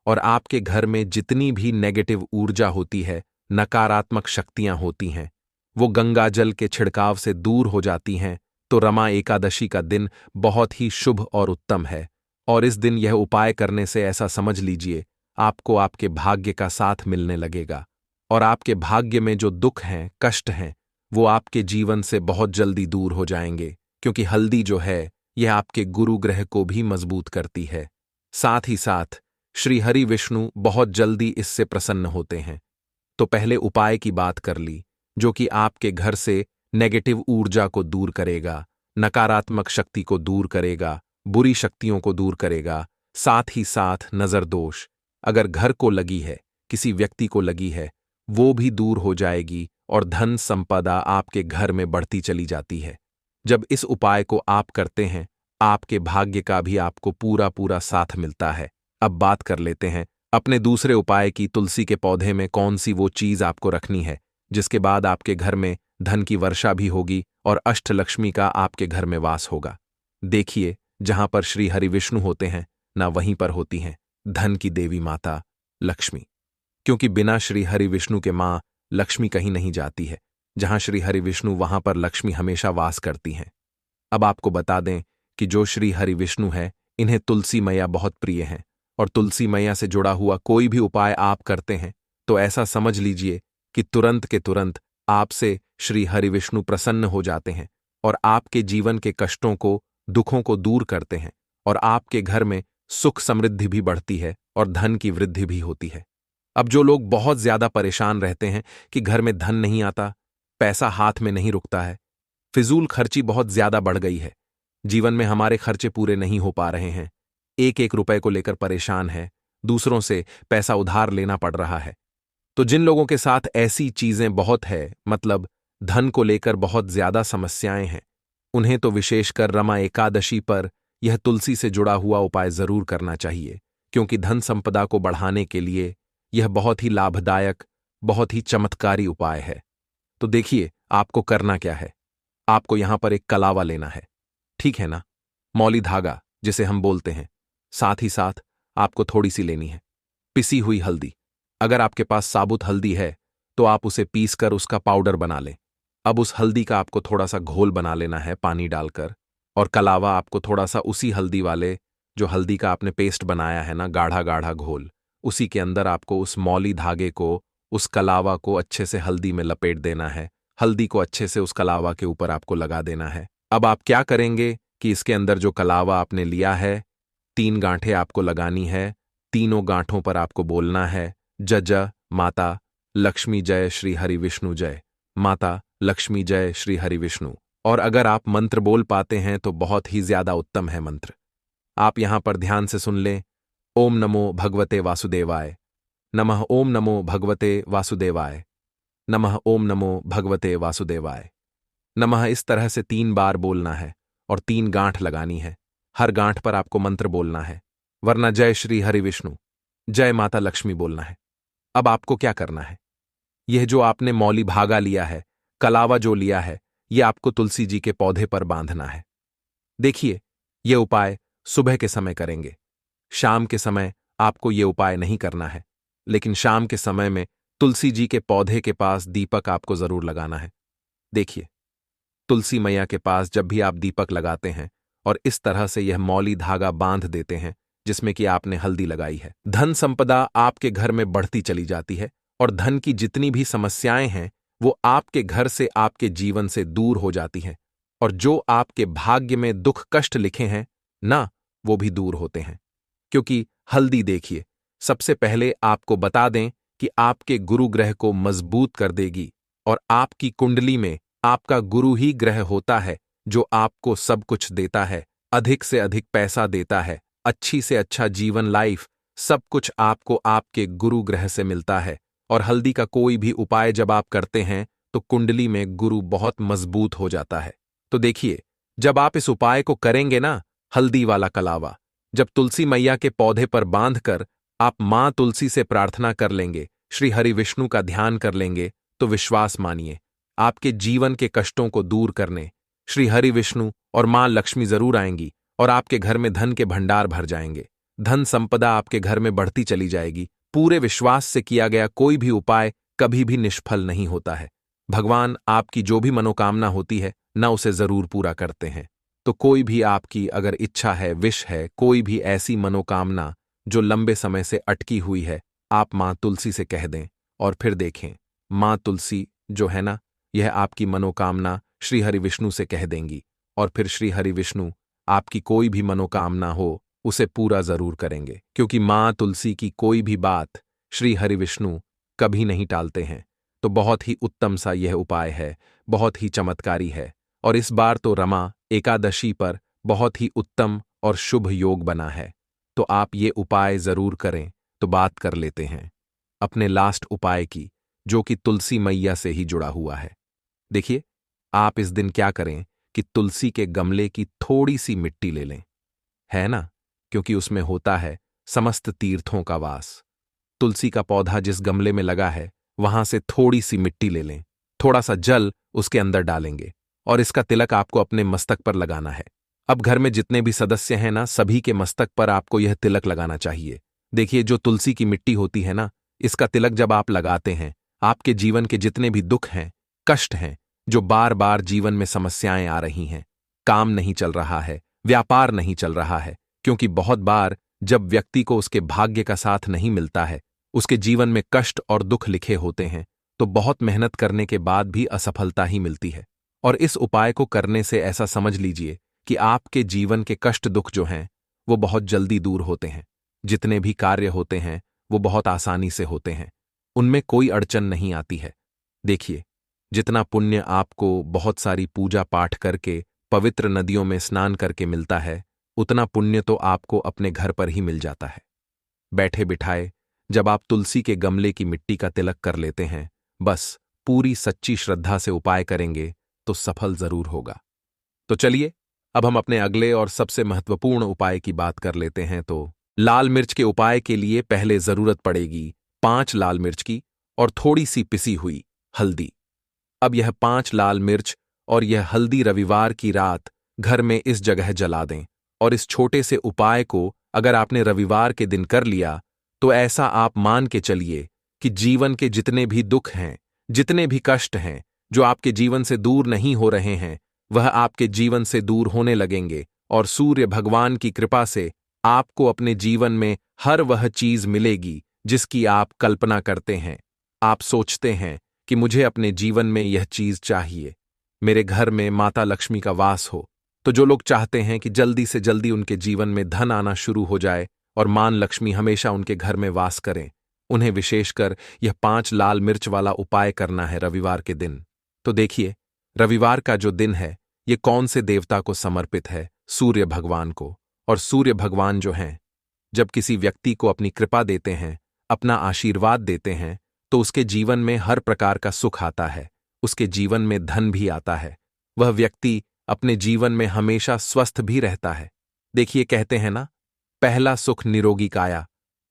और आपके घर में जितनी भी नेगेटिव ऊर्जा होती है, नकारात्मक शक्तियां होती हैं, वो गंगा जल के छिड़काव से दूर हो जाती हैं। तो रमा एकादशी का दिन बहुत ही शुभ और उत्तम है, और इस दिन यह उपाय करने से ऐसा समझ लीजिए आपको आपके भाग्य का साथ मिलने लगेगा, और आपके भाग्य में जो दुख हैं, कष्ट हैं, वो आपके जीवन से बहुत जल्दी दूर हो जाएंगे, क्योंकि हल्दी जो है यह आपके गुरु ग्रह को भी मजबूत करती है। साथ ही साथ श्री हरि विष्णु बहुत जल्दी इससे प्रसन्न होते हैं। तो पहले उपाय की बात कर ली, जो कि आपके घर से नेगेटिव ऊर्जा को दूर करेगा, नकारात्मक शक्ति को दूर करेगा, बुरी शक्तियों को दूर करेगा, साथ ही साथ नजर दोष अगर घर को लगी है, किसी व्यक्ति को लगी है, वो भी दूर हो जाएगी और धन संपदा आपके घर में बढ़ती चली जाती है। जब इस उपाय को आप करते हैं, आपके भाग्य का भी आपको पूरा पूरा साथ मिलता है। अब बात कर लेते हैं अपने दूसरे उपाय की। तुलसी के पौधे में कौन सी वो चीज आपको रखनी है जिसके बाद आपके घर में धन की वर्षा भी होगी और अष्टलक्ष्मी का आपके घर में वास होगा। देखिए, जहां पर श्री हरि विष्णु होते हैं ना वहीं पर होती हैं धन की देवी माता लक्ष्मी, क्योंकि बिना श्री हरि विष्णु के मां लक्ष्मी कहीं नहीं जाती है। जहां श्री हरि विष्णु वहां पर लक्ष्मी हमेशा वास करती हैं। अब आपको बता दें कि जो श्री हरि विष्णु है, इन्हें तुलसी मैया बहुत प्रिय हैं और तुलसी मैया से जुड़ा हुआ कोई भी उपाय आप करते हैं तो ऐसा समझ लीजिए कि तुरंत के तुरंत आपसे श्री हरि विष्णु प्रसन्न हो जाते हैं और आपके जीवन के कष्टों को, दुखों को दूर करते हैं और आपके घर में सुख समृद्धि भी बढ़ती है और धन की वृद्धि भी होती है। अब जो लोग बहुत ज्यादा परेशान रहते हैं कि घर में धन नहीं आता, पैसा हाथ में नहीं रुकता है, फिजूल खर्ची बहुत ज्यादा बढ़ गई है, जीवन में हमारे खर्चे पूरे नहीं हो पा रहे हैं, एक एक रुपए को लेकर परेशान है, दूसरों से पैसा उधार लेना पड़ रहा है, तो जिन लोगों के साथ ऐसी चीजें बहुत है, मतलब धन को लेकर बहुत ज्यादा समस्याएं हैं, उन्हें तो विशेषकर रमा एकादशी पर यह तुलसी से जुड़ा हुआ उपाय जरूर करना चाहिए, क्योंकि धन संपदा को बढ़ाने के लिए यह बहुत ही लाभदायक, बहुत ही चमत्कारी उपाय है। तो देखिए, आपको करना क्या है। आपको यहां पर एक कलावा लेना है, ठीक है ना, मौली धागा जिसे हम बोलते हैं। साथ ही साथ आपको थोड़ी सी लेनी है पिसी हुई हल्दी। अगर आपके पास साबुत हल्दी है तो आप उसे पीसकर उसका पाउडर बना लें। अब उस हल्दी का आपको थोड़ा सा घोल बना लेना है पानी डालकर, और कलावा आपको थोड़ा सा उसी हल्दी वाले, जो हल्दी का आपने पेस्ट बनाया है ना, गाढ़ा गाढ़ा घोल, उसी के अंदर आपको उस मौली धागे को, उस कलावा को अच्छे से हल्दी में लपेट देना है। हल्दी को अच्छे से उस कलावा के ऊपर आपको लगा देना है। अब आप क्या करेंगे कि इसके अंदर जो कलावा आपने लिया है, 3 गांठें आपको लगानी है। तीनों गांठों पर आपको बोलना है, जय माता लक्ष्मी जय श्री हरि विष्णु जय, माता लक्ष्मी जय श्री हरि विष्णु। और अगर आप मंत्र बोल पाते हैं तो बहुत ही ज्यादा उत्तम है मंत्र। आप यहां पर ध्यान से सुन लें। ओम नमो भगवते वासुदेवाय नमः, ओम नमो भगवते वासुदेवाय नमः, ओम नमो भगवते वासुदेवाय नमः। इस तरह से 3 बार बोलना है और 3 गांठ लगानी है। हर गांठ पर आपको मंत्र बोलना है, वरना जय श्री हरि विष्णु, जय माता लक्ष्मी बोलना है। अब आपको क्या करना है, यह जो आपने मौली भागा लिया है, कलावा जो लिया है, यह आपको तुलसी जी के पौधे पर बांधना है। देखिए, यह उपाय सुबह के समय करेंगे, शाम के समय आपको यह उपाय नहीं करना है, लेकिन शाम के समय में तुलसी जी के पौधे के पास दीपक आपको जरूर लगाना है। देखिए, तुलसी मैया के पास जब भी आप दीपक लगाते हैं और इस तरह से यह मौली धागा बांध देते हैं जिसमें कि आपने हल्दी लगाई है, धन संपदा आपके घर में बढ़ती चली जाती है और धन की जितनी भी समस्याएं हैं वो आपके घर से, आपके जीवन से दूर हो जाती हैं, और जो आपके भाग्य में दुख कष्ट लिखे हैं ना, वो भी दूर होते हैं। क्योंकि हल्दी, देखिए, सबसे पहले आपको बता दें कि आपके गुरु ग्रह को मजबूत कर देगी, और आपकी कुंडली में आपका गुरु ही ग्रह होता है जो आपको सब कुछ देता है, अधिक से अधिक पैसा देता है, अच्छी से अच्छा जीवन, लाइफ, सब कुछ आपको आपके गुरु ग्रह से मिलता है। और हल्दी का कोई भी उपाय जब आप करते हैं तो कुंडली में गुरु बहुत मजबूत हो जाता है। तो देखिए, जब आप इस उपाय को करेंगे ना, हल्दी वाला कलावा जब तुलसी मैया के पौधे पर बांधकर आप मां तुलसी से प्रार्थना कर लेंगे, श्री हरि विष्णु का ध्यान कर लेंगे, तो विश्वास मानिए, आपके जीवन के कष्टों को दूर करने श्री हरि विष्णु और मां लक्ष्मी जरूर आएंगी और आपके घर में धन के भंडार भर जाएंगे। धन संपदा आपके घर में बढ़ती चली जाएगी। पूरे विश्वास से किया गया कोई भी उपाय कभी भी निष्फल नहीं होता है। भगवान आपकी जो भी मनोकामना होती है ना, उसे जरूर पूरा करते हैं। तो कोई भी आपकी अगर इच्छा है, विश है, कोई भी ऐसी मनोकामना जो लंबे समय से अटकी हुई है, आप मां तुलसी से कह दें और फिर देखें, मां तुलसी जो है ना, यह आपकी मनोकामना श्री हरि विष्णु से कह देंगी, और फिर श्री हरि विष्णु आपकी कोई भी मनोकामना हो उसे पूरा जरूर करेंगे, क्योंकि मां तुलसी की कोई भी बात श्री हरि विष्णु कभी नहीं टालते हैं। तो बहुत ही उत्तम सा यह उपाय है, बहुत ही चमत्कारी है। और इस बार तो रमा एकादशी पर बहुत ही उत्तम और शुभ योग बना है। तो आप ये उपाय जरूर करें। तो बात कर लेते हैं अपने लास्ट उपाय की, जो कि तुलसी मैया से ही जुड़ा हुआ है। देखिए, आप इस दिन क्या करें कि तुलसी के गमले की थोड़ी सी मिट्टी ले लें, है ना, क्योंकि उसमें होता है समस्त तीर्थों का वास। तुलसी का पौधा जिस गमले में लगा है वहां से थोड़ी सी मिट्टी ले लें, थोड़ा सा जल उसके अंदर डालेंगे और इसका तिलक आपको अपने मस्तक पर लगाना है। अब घर में जितने भी सदस्य हैं ना, सभी के मस्तक पर आपको यह तिलक लगाना चाहिए। देखिए, जो तुलसी की मिट्टी होती है ना, इसका तिलक जब आप लगाते हैं, आपके जीवन के जितने भी दुख हैं, कष्ट हैं, जो बार बार जीवन में समस्याएं आ रही हैं, काम नहीं चल रहा है, व्यापार नहीं चल रहा है, क्योंकि बहुत बार जब व्यक्ति को उसके भाग्य का साथ नहीं मिलता है, उसके जीवन में कष्ट और दुख लिखे होते हैं, तो बहुत मेहनत करने के बाद भी असफलता ही मिलती है। और इस उपाय को करने से ऐसा समझ लीजिए कि आपके जीवन के कष्ट दुख जो हैं वो बहुत जल्दी दूर होते हैं। जितने भी कार्य होते हैं वो बहुत आसानी से होते हैं, उनमें कोई अड़चन नहीं आती है। देखिए, जितना पुण्य आपको बहुत सारी पूजा पाठ करके, पवित्र नदियों में स्नान करके मिलता है, उतना पुण्य तो आपको अपने घर पर ही मिल जाता है। बैठे बिठाए जब आप तुलसी के गमले की मिट्टी का तिलक कर लेते हैं, बस पूरी सच्ची श्रद्धा से उपाय करेंगे तो सफल जरूर होगा। तो चलिए, अब हम अपने अगले और सबसे महत्वपूर्ण उपाय की बात कर लेते हैं। तो लाल मिर्च के उपाय के लिए पहले जरूरत पड़ेगी 5 लाल मिर्च की और थोड़ी सी पिसी हुई हल्दी। अब यह 5 लाल मिर्च और यह हल्दी रविवार की रात घर में इस जगह जला दें। और इस छोटे से उपाय को अगर आपने रविवार के दिन कर लिया तो ऐसा आप मान के चलिए कि जीवन के जितने भी दुख हैं, जितने भी कष्ट हैं, जो आपके जीवन से दूर नहीं हो रहे हैं, वह आपके जीवन से दूर होने लगेंगे। और सूर्य भगवान की कृपा से आपको अपने जीवन में हर वह चीज मिलेगी जिसकी आप कल्पना करते हैं। आप सोचते हैं कि मुझे अपने जीवन में यह चीज चाहिए, मेरे घर में माता लक्ष्मी का वास हो। तो जो लोग चाहते हैं कि जल्दी से जल्दी उनके जीवन में धन आना शुरू हो जाए और मान लक्ष्मी हमेशा उनके घर में वास करें, उन्हें विशेषकर यह 5 लाल मिर्च वाला उपाय करना है रविवार के दिन। तो देखिए, रविवार का जो दिन है ये कौन से देवता को समर्पित है? सूर्य भगवान को। और सूर्य भगवान जो हैं, जब किसी व्यक्ति को अपनी कृपा देते हैं, अपना आशीर्वाद देते हैं, तो उसके जीवन में हर प्रकार का सुख आता है, उसके जीवन में धन भी आता है, वह व्यक्ति अपने जीवन में हमेशा स्वस्थ भी रहता है। देखिए, कहते हैं ना, पहला सुख निरोगी काया।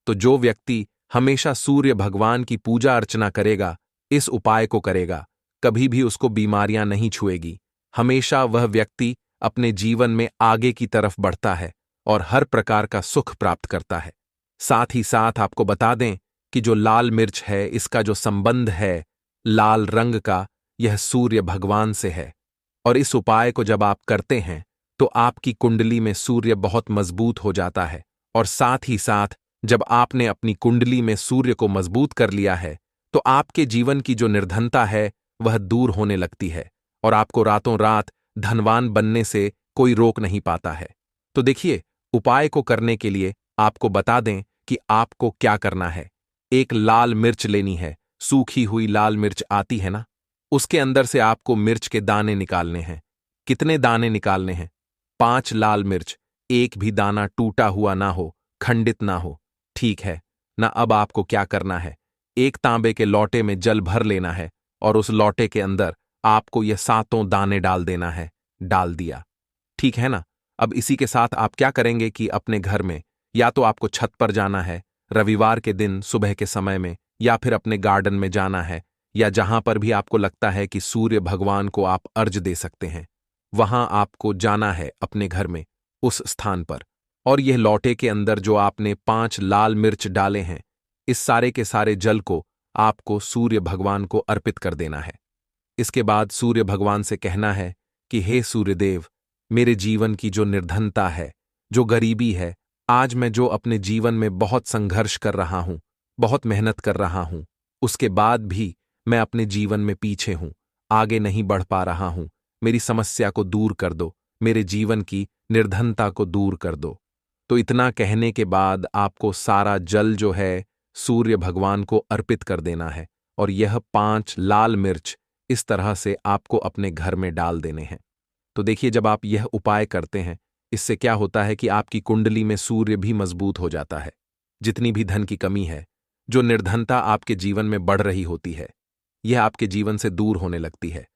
तो जो व्यक्ति हमेशा सूर्य भगवान की पूजा अर्चना करेगा, इस उपाय को करेगा, कभी भी उसको बीमारियां नहीं छुएगी। हमेशा वह व्यक्ति अपने जीवन में आगे की तरफ बढ़ता है और हर प्रकार का सुख प्राप्त करता है। साथ ही साथ आपको बता दें कि जो लाल मिर्च है, इसका जो संबंध है लाल रंग का, यह सूर्य भगवान से है। और इस उपाय को जब आप करते हैं तो आपकी कुंडली में सूर्य बहुत मजबूत हो जाता है। और साथ ही साथ जब आपने अपनी कुंडली में सूर्य को मजबूत कर लिया है तो आपके जीवन की जो निर्धनता है वह दूर होने लगती है और आपको रातों रात धनवान बनने से कोई रोक नहीं पाता है। तो देखिए, उपाय को करने के लिए आपको बता दें कि आपको क्या करना है। एक लाल मिर्च लेनी है, सूखी हुई लाल मिर्च आती है ना, उसके अंदर से आपको मिर्च के दाने निकालने हैं। कितने दाने निकालने हैं? 5 लाल मिर्च, एक भी दाना टूटा हुआ ना हो, खंडित ना हो, ठीक है ना। अब आपको क्या करना है, एक तांबे के लोटे में जल भर लेना है और उस लोटे के अंदर आपको यह 7 दाने डाल देना है। डाल दिया, ठीक है ना। अब इसी के साथ आप क्या करेंगे कि अपने घर में या तो आपको छत पर जाना है रविवार के दिन सुबह के समय में, या फिर अपने गार्डन में जाना है, या जहां पर भी आपको लगता है कि सूर्य भगवान को आप अर्घ दे सकते हैं, वहां आपको जाना है अपने घर में उस स्थान पर। और यह लोटे के अंदर जो आपने 5 लाल मिर्च डाले हैं, इस सारे के सारे जल को आपको सूर्य भगवान को अर्पित कर देना है। इसके बाद सूर्य भगवान से कहना है कि हे सूर्यदेव, मेरे जीवन की जो निर्धनता है, जो गरीबी है, आज मैं जो अपने जीवन में बहुत संघर्ष कर रहा हूं, बहुत मेहनत कर रहा हूं, उसके बाद भी मैं अपने जीवन में पीछे हूं, आगे नहीं बढ़ पा रहा हूं, मेरी समस्या को दूर कर दो, मेरे जीवन की निर्धनता को दूर कर दो। तो इतना कहने के बाद आपको सारा जल जो है सूर्य भगवान को अर्पित कर देना है और यह 5 लाल मिर्च इस तरह से आपको अपने घर में डाल देने हैं। तो देखिए, जब आप यह उपाय करते हैं, इससे क्या होता है कि आपकी कुंडली में सूर्य भी मजबूत हो जाता है। जितनी भी धन की कमी है, जो निर्धनता आपके जीवन में बढ़ रही होती है, यह आपके जीवन से दूर होने लगती है।